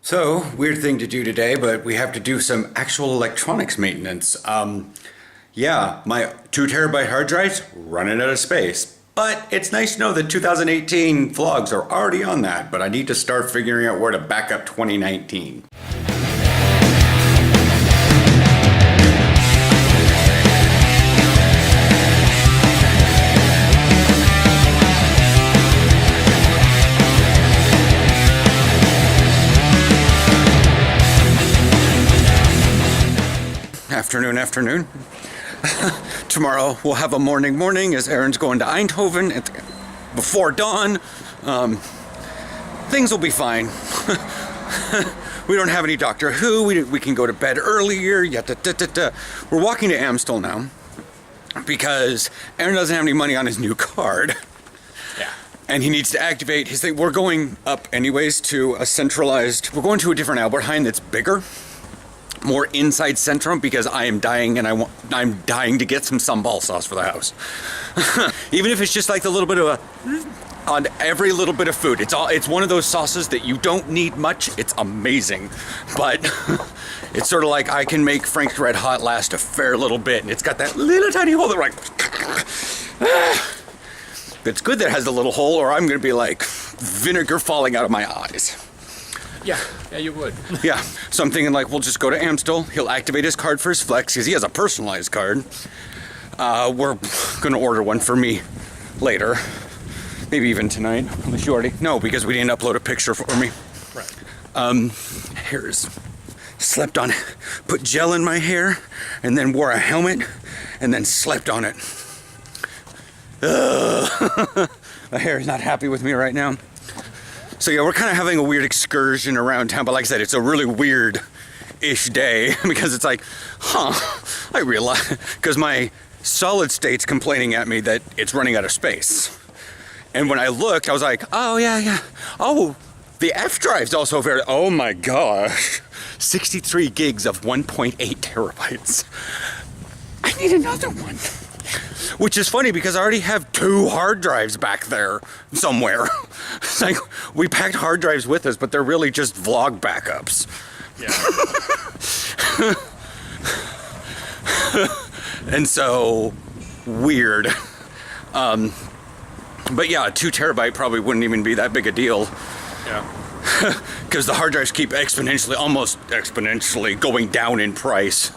So, weird thing to do today, but we have to do some actual electronics maintenance. Yeah, my 2 terabyte hard drives running out of space. But it's nice to know that 2018 vlogs are already on that, but I need to start figuring out where to back up 2019. Afternoon. Tomorrow we'll have a morning as Aaron's going to Eindhoven before dawn. Things will be fine. We don't have any Doctor Who. We can go to bed earlier. We're walking to Amstel now because Aaron doesn't have any money on his new card. Yeah. And he needs to activate his thing. We're going up anyways to a centralized. We're going to a different Albert Heijn that's bigger. More inside Centrum because I am dying and I'm dying to get some sambal sauce for the house. Even if it's just like the little bit of on every little bit of food. It's one of those sauces that you don't need much. It's amazing. But it's sort of like I can make Frank's Red Hot last a fair little bit, and it's got that little tiny hole that like it's good that it has the little hole, or I'm gonna be like vinegar falling out of my eyes. Yeah, you would. Yeah, so I'm thinking like we'll just go to Amstel. He'll activate his card for his Flex because he has a personalized card. We're gonna order one for me later, maybe even tonight. Unless you already because we didn't upload a picture for me. Right. Hair's slept on it. Put gel in my hair, and then wore a helmet, and then slept on it. My hair is not happy with me right now. So yeah, we're kind of having a weird excursion around town, but like I said, it's a really weird-ish day because it's like, I realize, because my solid state's complaining at me that it's running out of space. And when I looked, I was like, oh yeah. Oh, the F drive's also oh my gosh, 63 gigs of 1.8 terabytes. I need another one. Which is funny because I already have 2 hard drives back there somewhere. It's like we packed hard drives with us, but they're really just vlog backups. Yeah. And so weird. But yeah, a 2 terabyte probably wouldn't even be that big a deal. Yeah. Because the hard drives keep almost exponentially going down in price.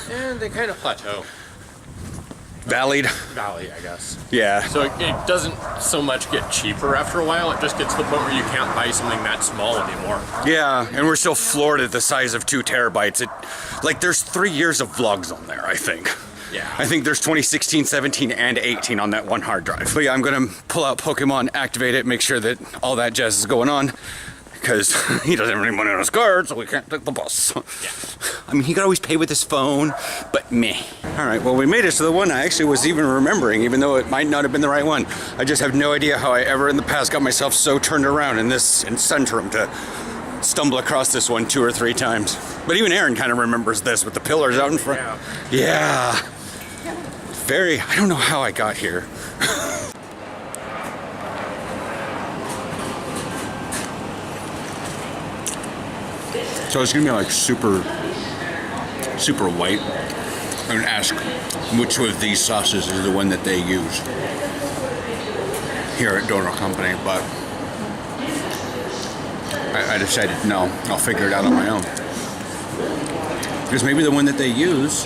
And they kind of plateau. Valley, I guess. Yeah. So it doesn't so much get cheaper after a while. It just gets to the point where you can't buy something that small anymore. Yeah, and we're still floored at the size of 2 terabytes. There's 3 years of vlogs on there, I think. Yeah. I think there's 2016, 17, and 18 on that one hard drive. But yeah, I'm gonna pull out Pokemon, activate it, make sure that all that jazz is going on. Because he doesn't have any money on his card, so we can't take the bus. Yeah. I mean, he could always pay with his phone, but meh. All right, well, we made it to the one I actually was even remembering, even though it might not have been the right one. I just have no idea how I ever in the past got myself so turned around in Centrum to stumble across this one 2 or 3 times. But even Aaron kind of remembers this with the pillars out in front. Yeah. I don't know how I got here. So it's gonna be like super white. I'm gonna ask which of these sauces is the one that they use here at Donor Company, but I decided no, I'll figure it out on my own. Because maybe the one that they use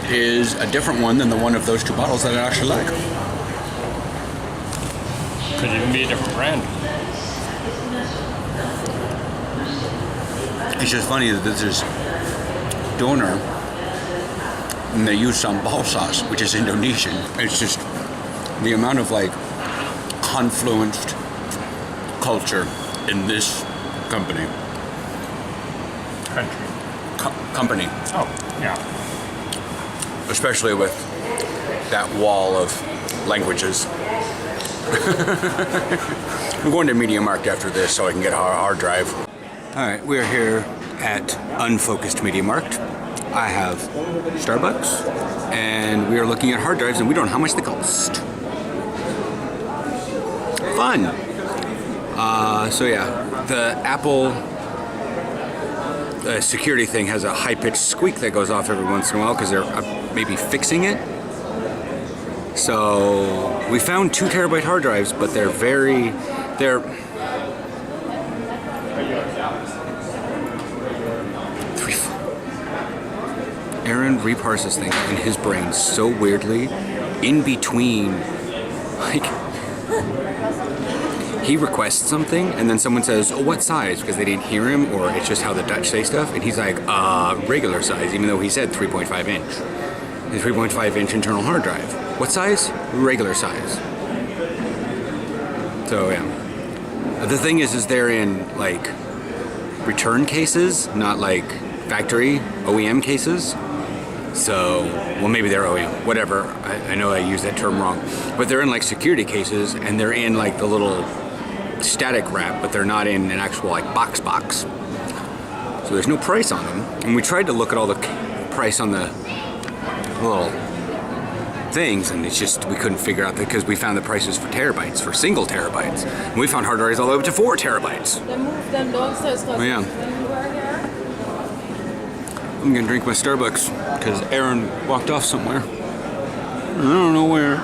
is a different one than the one of those 2 bottles that I actually like. Could even be a different brand. It's just funny that this is Donor, and they use sambal sauce, which is Indonesian. It's just the amount of like confluenced culture in this company. Company. Oh, yeah. Especially with that wall of languages. I'm going to Media Markt after this so I can get our hard drive. Alright, we're here at Unfocused Media Markt. I have Starbucks, and we are looking at hard drives, and we don't know how much they cost. Fun! So yeah, the Apple security thing has a high-pitched squeak that goes off every once in a while because they're maybe fixing it. So we found 2 terabyte hard drives, but they're Aaron reparses things in his brain so weirdly, in between, like, he requests something and then someone says, oh, what size? Because they didn't hear him, or it's just how the Dutch say stuff, and he's like, regular size, even though he said 3.5 inch. The 3.5 inch internal hard drive. What size? Regular size. So yeah. The thing is they're in like return cases, not like factory OEM cases. So, well, maybe they're OEM, whatever. I know I used that term wrong, but they're in like security cases, and they're in like the little static wrap, but they're not in an actual like box. So there's no price on them. And we tried to look at all the price on the little things, and it's just we couldn't figure out that, because we found the prices for terabytes, for single terabytes, and we found hard drives all the way up to 4 terabytes. Oh, yeah. I'm gonna drink my Starbucks because Aaron walked off somewhere. I don't know where.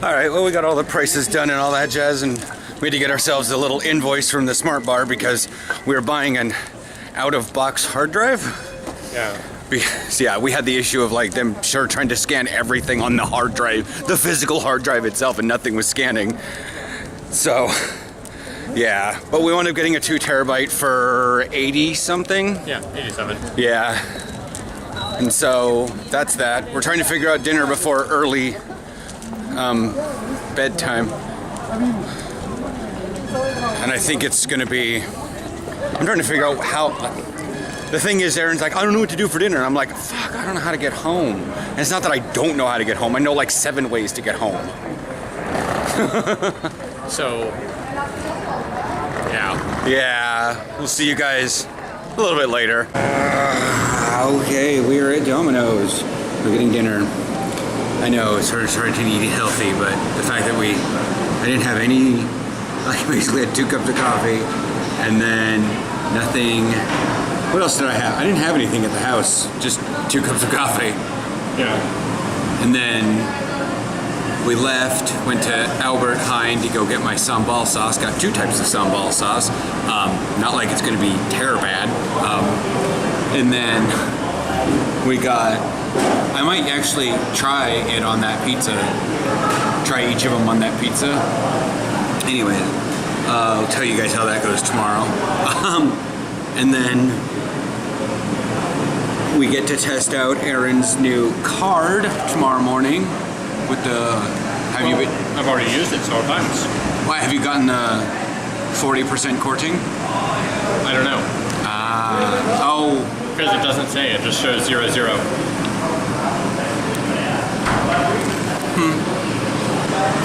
All right, well, we got all the prices done and all that jazz, and we had to get ourselves a little invoice from the Smart Bar because we were buying an out-of-box hard drive. Yeah. Because, yeah, we had the issue of like them trying to scan everything on the hard drive, the physical hard drive itself, and nothing was scanning. So, yeah, but we wound up getting a 2 terabyte for 80 something. Yeah, 87. Yeah. And so that's that. We're trying to figure out dinner before early bedtime. And I think it's gonna be, I'm trying to figure out how, the thing is, Aaron's like, I don't know what to do for dinner. And I'm like, fuck, I don't know how to get home. And it's not that I don't know how to get home. I know like 7 ways to get home. So, yeah. Yeah, we'll see you guys a little bit later. Okay, we are at Domino's. We're getting dinner. I know it's hard to eat healthy, but the fact that I didn't have any, I basically had 2 cups of coffee and then nothing. What else did I have? I didn't have anything at the house, just 2 cups of coffee. Yeah. And then we left, went to Albert Heijn to go get my sambal sauce. Got 2 types of sambal sauce. Not like it's going to be bad. And then we got, I might actually try it on that pizza. Try each of them on that pizza. Anyway, I'll tell you guys how that goes tomorrow. And then we get to test out Aaron's new card tomorrow morning with the, I've already used it several times. Why, have you gotten the 40% courting? I don't know. Oh. Because it doesn't say, it just shows 0, 0.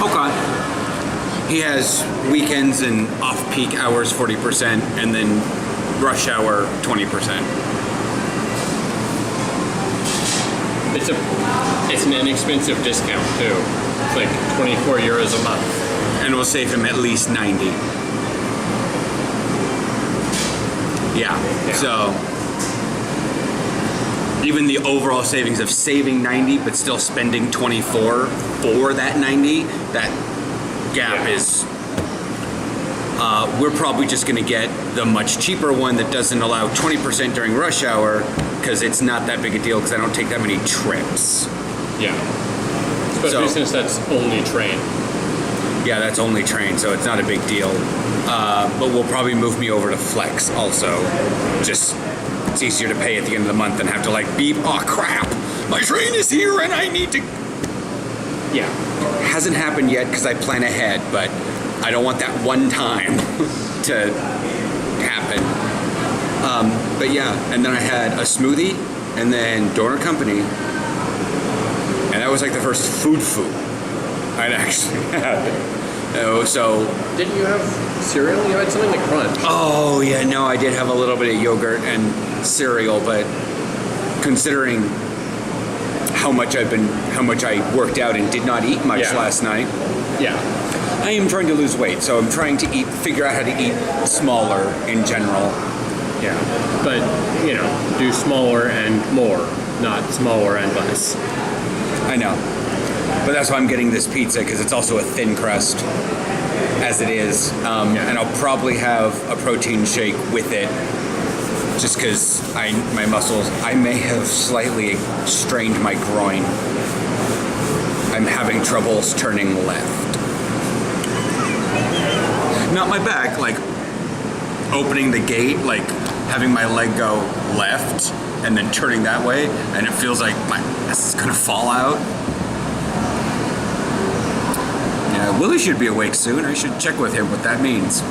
Okay. He has weekends and off-peak hours 40%, and then rush hour 20%. It's an inexpensive discount too. It's like 24 euros a month. And it will save him at least 90. Yeah. So even the overall savings of saving 90 but still spending 24 for that 90, that gap is, we're probably just going to get the much cheaper one that doesn't allow 20% during rush hour, because it's not that big a deal because I don't take that many trips. Yeah. Especially since that's only train. Yeah, that's only train, so it's not a big deal. But we'll probably move me over to Flex also. Just, it's easier to pay at the end of the month than have to like beep, oh crap, my train is here and I need to. Yeah. Hasn't happened yet because I plan ahead, but I don't want that one time to happen. But yeah, and then I had a smoothie and then Donor Company. And that was like the first food I'd actually had. So didn't you have cereal? You had something like Crunch. Oh yeah, no, I did have a little bit of yogurt and cereal, but considering how much I worked out and did not eat much last night. Yeah. I am trying to lose weight, so I'm trying to figure out how to eat smaller in general. Yeah, but do smaller and more, not smaller and less. I know, but that's why I'm getting this pizza, because it's also a thin crust as it is, and I'll probably have a protein shake with it, just because my muscles, I may have slightly strained my groin. I'm having troubles turning left. Not my back, like opening the gate, like having my leg go left and then turning that way, and it feels like my ass is gonna fall out. Yeah, Willie should be awake soon. I should check with him what that means.